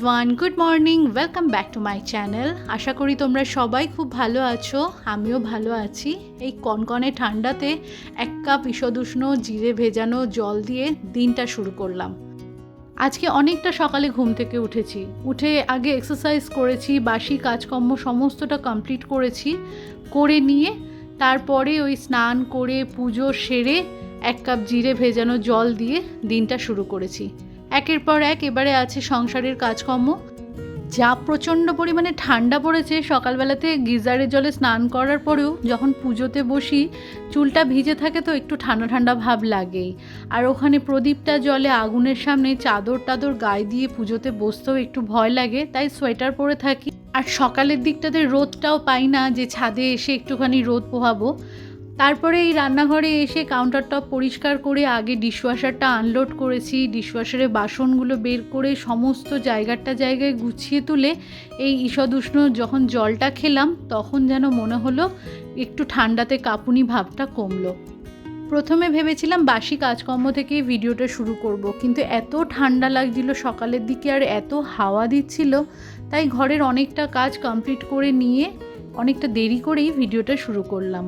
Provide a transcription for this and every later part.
Everyone, good morning, welcome back to my channel. আশা করি তোমরা সবাই খুব ভালো আছো, আমিও ভালো আছি। এই কনকনে ঠান্ডাতে এক কাপ ঈষদুষ্ণ জিরে ভেজানো জল দিয়ে দিনটা শুরু করলাম। আজকে অনেকটা সকালে ঘুম থেকে উঠে আগে এক্সারসাইজ করেছি, বাসি কাজকর্ম সমস্তটা কমপ্লিট করেছি, করে নিয়ে তারপরে ওই স্নান করে পুজো সেরে এক কাপ জিরে ভেজানো জল দিয়ে দিনটা শুরু করেছি। একের পর এক এবারে আছে সংসারের কাজকর্ম। যা প্রচণ্ড পরিমাণে ঠান্ডা পড়েছে, সকালবেলাতে গিজারের জলে স্নান করার পরেও যখন পুজোতে বসি চুলটা ভিজে থাকে তো একটু ঠান্ডা ঠান্ডা ভাব লাগেই। আর ওখানে প্রদীপটা জলে আগুনের সামনে চাদর টাদর গায়ে দিয়ে পুজোতে বসতেও একটু ভয় লাগে, তাই সোয়েটার পরে থাকি। আর সকালের দিকটাতে রোদটাও পাই না যে ছাদে এসে একটুখানি রোদ পোহাবো। তারপরে এই রান্নাঘরে এসে কাউন্টার টপ পরিষ্কার করে আগে ডিশওয়াশারটা আনলোড করেছি, ডিশওয়াশারে বাসনগুলো বের করে সমস্ত জায়গায় গুছিয়ে তুলে এই ঈষদুষ্ণ যখন জলটা খেলাম তখন যেন মনে হলো একটু ঠান্ডাতে কাঁপুনি ভাবটা কমলো। প্রথমে ভেবেছিলাম বাসি কাজকর্ম থেকে ভিডিওটা শুরু করব, কিন্তু এত ঠান্ডা লাগছিল সকালের দিকে আর এত হাওয়া দিচ্ছিল, তাই ঘরের অনেকটা কাজ কমপ্লিট করে নিয়ে অনেকটা দেরি করেই ভিডিওটা শুরু করলাম।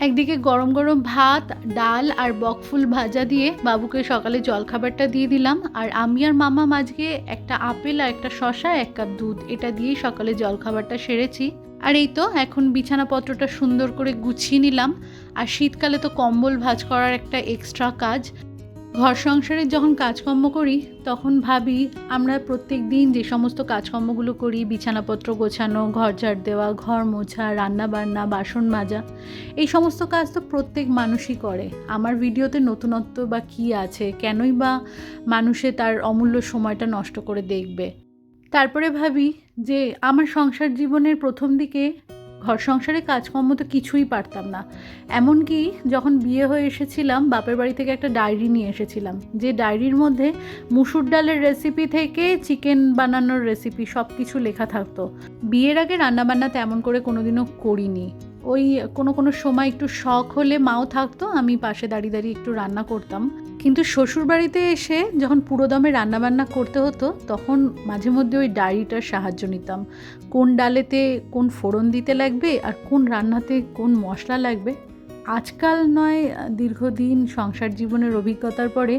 একদিকে গরম গরম ভাত, ডাল আর বকফুল ভাজা দিয়ে বাবুকে সকালে জলখাবারটা দিয়ে দিলাম। আর আমি আর মামা আজকে একটা আপেল আর একটা শসা, এক কাপ দুধ, এটা দিয়েই সকালে জলখাবারটা সেরেছি। আর এই তো এখন বিছানাপত্রটা সুন্দর করে গুছিয়ে নিলাম। আর শীতকালে তো কম্বল ভাঁজ করার একটা এক্সট্রা কাজ। ঘর সংসারের যখন কাজকর্ম করি তখন ভাবি আমরা প্রত্যেক দিন যে সমস্ত কাজকর্মগুলো করি, বিছানাপত্র গোছানো, ঘর ঝাড় দেওয়া, ঘর মোছা, রান্না বান্না, বাসন মাজা, এই সমস্ত কাজ তো প্রত্যেক মানুষই করে। আমার ভিডিওতে নতুনত্ব বা কী আছে, কেনই বা মানুষে তার অমূল্য সময়টা নষ্ট করে দেখবে। তারপরে ভাবি যে আমার সংসার জীবনের প্রথম দিকে ঘর সংসারে কাজকর্ম তো কিছুই পারতাম না। এমনকি যখন বিয়ে হয়ে এসেছিলাম বাপের বাড়ি থেকে একটা ডায়েরি নিয়ে এসেছিলাম, যে ডায়েরির মধ্যে মুসুর ডালের রেসিপি থেকে চিকেন বানানোর রেসিপি সব কিছু লেখা থাকতো। বিয়ের আগে রান্নাবান্না তেমন করে কোনোদিনও করিনি। ওই কোনো সময় একটু শখ হলে মাও থাকতো, আমি পাশে দাঁড়িয়ে একটু রান্না করতাম। কিন্তু শ্বশুরবাড়িতে এসে যখন পুরোদমে রান্নাবান্না করতে হতো তখন মাঝে মধ্যে ওই ডায়েরিটার সাহায্য নিতাম। কোন ডালেতে কোন ফোড়ন দিতে লাগবে আর কোন রান্নাতে কোন মশলা লাগবে। আজকাল নয়, দীর্ঘদিন সংসার জীবনের অভিজ্ঞতার পরে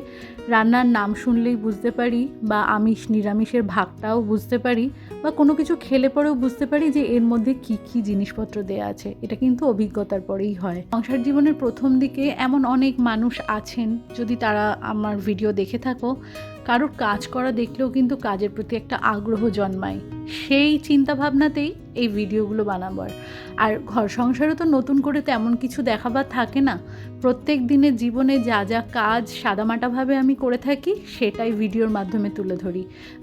রান্নার নাম শুনলেই বুঝতে পারি, বা আমিষ নিরামিষের ভাগটাও বুঝতে পারি, বা কোনো কিছু খেলে পরেও বুঝতে পারি যে এর মধ্যে কি কি জিনিসপত্র দেয়া আছে। এটা কিন্তু অভিজ্ঞতার পরেই হয়। সংসার জীবনের প্রথম দিকে এমন অনেক মানুষ আছেন, যদি তারা আমার ভিডিও দেখে থাকো, কারোর কাজ করা দেখলেও কিন্তু কাজের প্রতি একটা আগ্রহ জন্মায়। সেই চিন্তাভাবনাতেই এই ভিডিওগুলো বানাবার। আর ঘর সংসারে তো নতুন করে তেমন কিছু দেখাবার থাকে না। প্রত্যেক দিনের জীবনে যা যা কাজ সাদামাটাভাবে আমি করে থাকি সেটাই ভিডিওর মাধ্যমে তুলে ধরি।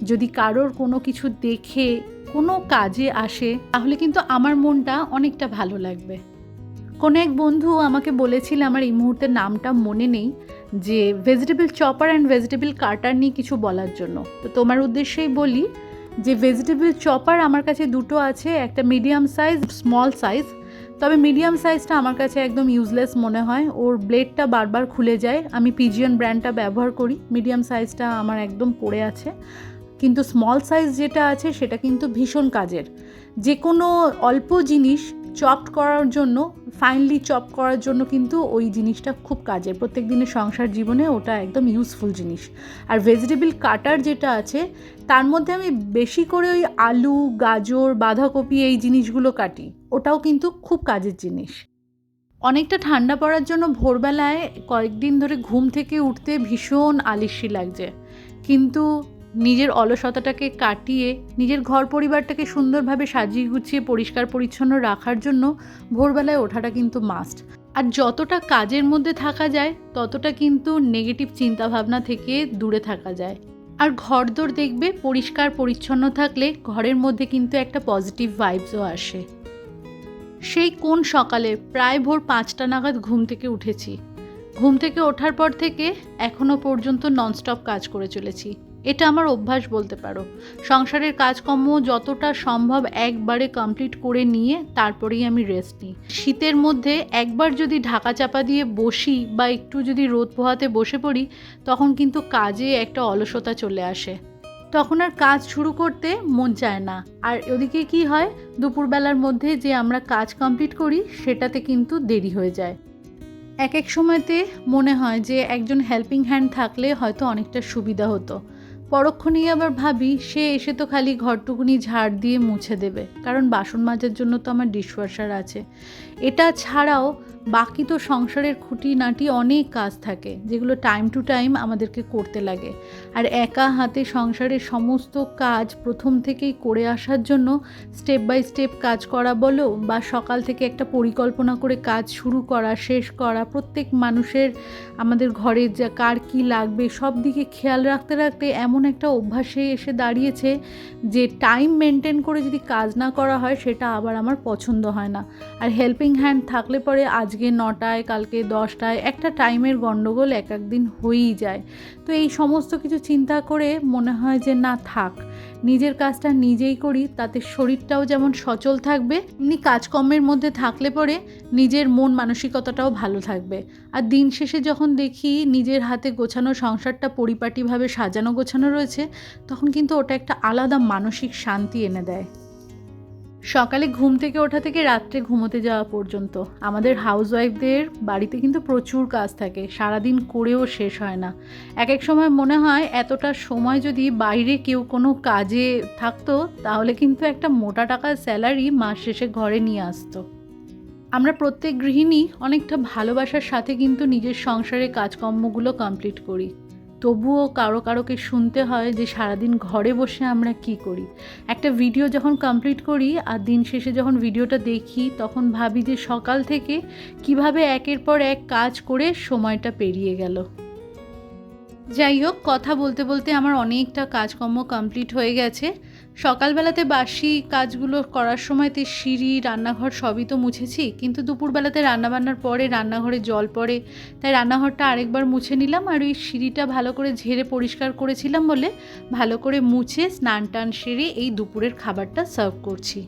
যদি কারোর কোনো কিছু দেখে কোনো কাজে আসে তাহলে কিন্তু আমার মনটা অনেকটা ভালো লাগবে। কোনো এক বন্ধু আমাকে বলেছিল, আমার এই মুহূর্তে নামটা মনে নেই, যে ভেজিটেবল চপার অ্যান্ড ভেজিটেবল কাটার নিয়ে কিছু বলার জন্য। তো তোমার উদ্দেশ্যেই বলি যে ভেজিটেবল চপার আমার কাছে দুটো আছে, একটা মিডিয়াম সাইজ, স্মল সাইজ। তবে মিডিয়াম সাইজটা আমার কাছে একদম ইউজলেস মনে হয়, ওর ব্লেডটা বারবার খুলে যায়। আমি পিজিয়ন ব্র্যান্ডটা ব্যবহার করি, মিডিয়াম সাইজটা আমার একদম পড়ে আছে। কিন্তু স্মল সাইজ যেটা আছে সেটা কিন্তু ভীষণ কাজের। যে কোনো অল্প জিনিস চপ করার জন্য, ফাইনলি চপ করার জন্য কিন্তু ওই জিনিসটা খুব কাজের। প্রত্যেক দিনের সংসার জীবনে ওটা একদম ইউজফুল জিনিস। আর ভেজিটেবল কাটার যেটা আছে তার মধ্যে আমি বেশি করে ওই আলু, গাজর, বাঁধাকপি এই জিনিসগুলো কাটি, ওটাও কিন্তু খুব কাজের জিনিস। অনেকটা ঠান্ডা পড়ার জন্য ভোরবেলায় কয়েকদিন ধরে ঘুম থেকে উঠতে ভীষণ আলস্যি লাগছে, কিন্তু নিজের অলসতাটাকে কাটিয়ে নিজের ঘর পরিবারটাকে সুন্দরভাবে সাজিয়ে গুছিয়ে পরিষ্কার পরিচ্ছন্ন রাখার জন্য ভোরবেলায় ওঠাটা কিন্তু মাস্ট। আর যতটা কাজের মধ্যে থাকা যায় ততটা কিন্তু নেগেটিভ চিন্তাভাবনা থেকে দূরে থাকা যায়। আর ঘরদোর দেখবে পরিষ্কার পরিচ্ছন্ন থাকলে ঘরের মধ্যে কিন্তু একটা পজিটিভ ভাইবসও আসে। সেই কোন সকালে প্রায় ভোর 5টা নাগাদ ঘুম থেকে উঠেছি। ঘুম থেকে ওঠার পর থেকে এখনও পর্যন্ত ননস্টপ কাজ করে চলেছি। এটা আমার অভ্যাস বলতে পারো। সংসারের কাজকর্ম যতটা সম্ভব একবারে কমপ্লিট করে নিয়ে তারপরেই আমি রেস্ট নিই। শীতের মধ্যে একবার যদি ঢাকা চাপা দিয়ে বসি বা একটু যদি রোদ পোহাতে বসে পড়ি তখন কিন্তু কাজে একটা অলসতা চলে আসে। তখন আর কাজ শুরু করতে মন চায় না। আর ওদিকে কি হয়, দুপুরবেলার মধ্যে যে আমরা কাজ কমপ্লিট করি সেটাতে কিন্তু দেরি হয়ে যায়। এক এক সময়তে মনে হয় যে একজন হেল্পিং হ্যান্ড থাকলে হয়তো অনেকটা সুবিধা হতো। পরক্ষণেই আবার ভাবি সে এসে তো খালি ঘরটুকুনি ঝাড় দিয়ে মুছে দেবে, কারণ বাসন মাজার জন্য তো আমার ডিশওয়াশার আছে। এটা ছাড়াও বাকি তো সংসারের খুঁটিনাটি অনেক কাজ থাকে যেগুলো টাইম টু টাইম আমাদেরকে করতে লাগে। আর একা হাতে সংসারের সমস্ত কাজ প্রথম থেকেই করে আসার জন্য স্টেপ বাই স্টেপ কাজ করা বলো, বা সকাল থেকে একটা পরিকল্পনা করে কাজ শুরু করা শেষ করা, প্রত্যেক মানুষের আমাদের ঘরে যা কার কী লাগবে সব দিকে খেয়াল রাখতে রাখতে এমন একটা অভ্যাসে এসে দাঁড়িয়েছে যে টাইম মেনটেন করে যদি কাজ না করা হয় সেটা আবার আমার পছন্দ হয় না। আর হেল্পিং হ্যান্ড থাকলে পরে আজকে 9টায় কালকে 10টায় একটা টাইমের গণ্ডগোল এক একদিন হয়েই যায়। তো এই সমস্ত কিছু চিন্তা করে মনে হয় যে না থাক, নিজের কাজটা নিজেই করি, তাতে শরীরটাও যেমন সচল থাকবে, এমনি কাজকর্মের মধ্যে থাকলে পরে নিজের মন মানসিকতাটাও ভালো থাকবে। আর দিন শেষে যখন দেখি নিজের হাতে গোছানো সংসারটা পরিপাটিভাবে সাজানো গোছানো রয়েছে, তখন কিন্তু ওটা একটা আলাদা মানসিক শান্তি এনে দেয়। সকালে ঘুম থেকে ওঠা থেকে রাত্রে ঘুমোতে যাওয়া পর্যন্ত আমাদের হাউসওয়াইফদের বাড়িতে কিন্তু প্রচুর কাজ থাকে, সারাদিন করেও শেষ হয় না। এক এক সময় মনে হয় এতটা সময় যদি বাইরে কেউ কোনো কাজে থাকতো তাহলে কিন্তু একটা মোটা টাকার স্যালারি মাস শেষে ঘরে নিয়ে আসতো। আমরা প্রত্যেক গৃহিণী অনেকটা ভালোবাসার সাথে কিন্তু নিজের সংসারে কাজকর্মগুলো কমপ্লিট করি, তবুও কারোকে শুনতে হয় যে সারাদিন ঘরে বসে আমরা কি করি। একটা ভিডিও যখন কমপ্লিট করি আর দিন শেষে যখন ভিডিওটা দেখি তখন ভাবি যে সকাল থেকে কিভাবে একের পর এক কাজ করে সময়টা পেরিয়ে গেল। যাই হোক, কথা বলতে বলতে আমার অনেকটা কাজকর্ম কমপ্লিট হয়ে গেছে। সকালবেলাতে বাসি কাজগুলো করার সময়তে সিঁড়ি রান্নাঘর সবই তো মুছেছি, কিন্তু দুপুরবেলাতে রান্নাবান্নার পরে রান্নাঘরে জল পড়ে, তাই রান্নাঘরটা আরেকবার মুছে নিলাম। আর ওই সিঁড়িটা ভালো করে ঝেড়ে পরিষ্কার করেছিলাম বলে ভালো করে মুছে স্নান টান সেরে এই দুপুরের খাবারটা সার্ভ করছি।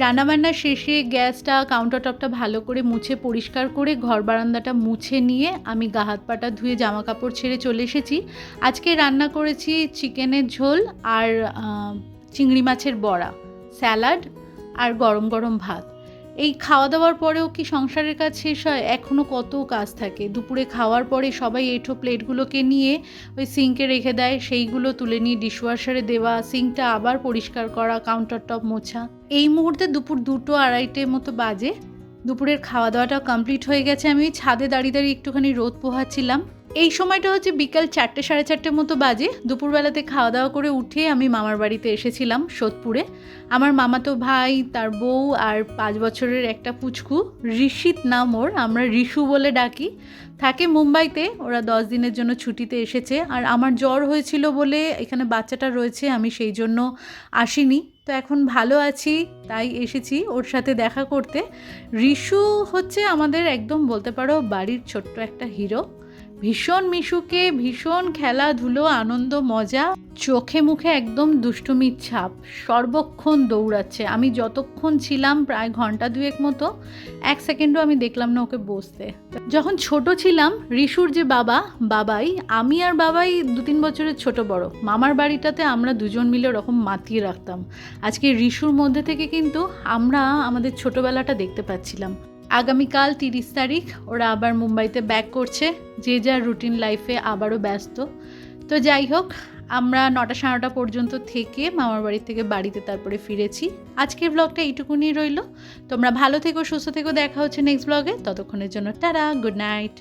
রান্নাবান্না শেষে গ্যাসটা কাউন্টার টপটা ভালো করে মুছে পরিষ্কার করে ঘর বারান্দাটা মুছে নিয়ে আমি গা হাত পাটা ধুয়ে জামা কাপড় ছেড়ে চলে এসেছি। আজকে রান্না করেছি চিকেনের ঝোল আর চিংড়ি মাছের বড়া, স্যালাড আর গরম গরম ভাত। এই খাওয়া দাওয়ার পরেও কি সংসারের কাজ শেষ হয়? এখনও কত কাজ থাকে। দুপুরে খাওয়ার পরে সবাই এঁঠো প্লেটগুলোকে নিয়ে ওই সিঙ্কে রেখে দেয়, সেইগুলো তুলে নিয়ে ডিশওয়াশারে দেওয়া, সিঙ্কটা আবার পরিষ্কার করা, কাউন্টার টপ মোছা। এই মুহূর্তে দুপুর 2-2:30 মতো বাজে। দুপুরের খাওয়া দাওয়াটা কমপ্লিট হয়ে গেছে। আমি ওই ছাদে দাঁড়িয়ে দাঁড়িয়ে একটুখানি রোদ পোহাচ্ছিলাম। এই সময়টা হচ্ছে বিকাল 4-4:30 মতো বাজে। দুপুরবেলাতে খাওয়া দাওয়া করে উঠে আমি মামার বাড়িতে এসেছিলাম সোদপুরে। আমার মামাতো ভাই, তার বউ আর 5 বছরের একটা পুচকু, ঋষিত নাম ওর, আমরা রিশু বলে ডাকি, থাকে মুম্বাইতে। ওরা 10 দিনের জন্য ছুটিতে এসেছে। আর আমার জ্বর হয়েছিল বলে এখানে বাচ্চাটা রয়েছে, আমি সেই জন্য আসিনি। তো এখন ভালো আছি তাই এসেছি ওর সাথে দেখা করতে। রিশু হচ্ছে আমাদের একদম বলতে পারো বাড়ির ছোট্ট একটা হিরো। ভীষণ মিশুকে, ভীষণ খেলাধুলো, আনন্দ, মজা, চোখে মুখে একদম দুষ্টুমির ছাপ, সর্বক্ষণ দৌড়াচ্ছে। আমি যতক্ষণ ছিলাম প্রায় ঘন্টা 2 মতো, 1 সেকেন্ডও আমি দেখলাম না ওকে বসতে। যখন ছোট ছিলাম রিশুর যে বাবাই, আমি আর বাবাই 2-3 বছরের ছোট বড়, মামার বাড়িটাতে আমরা দুজন মিলে ওরকম মাতিয়ে রাখতাম। আজকে রিশুর মধ্যে থেকে কিন্তু আমরা আমাদের ছোটবেলাটা দেখতে পাচ্ছিলাম। আগামীকাল 30 তারিখ ওরা আবার মুম্বাইতে ব্যাক করছে, যে যার রুটিন লাইফে আবারও ব্যস্ত। তো যাই হোক, আমরা 9টা-9:30 পর্যন্ত থেকে মামার বাড়ি থেকে বাড়িতে তারপরে ফিরেছি। আজকের ব্লগটা এইটুকুনি রইল। তোমরা ভালো থেকো, সুস্থ থেকো, দেখা হচ্ছে নেক্সট ব্লগে। ততক্ষণের জন্য টাটা, গুড নাইট।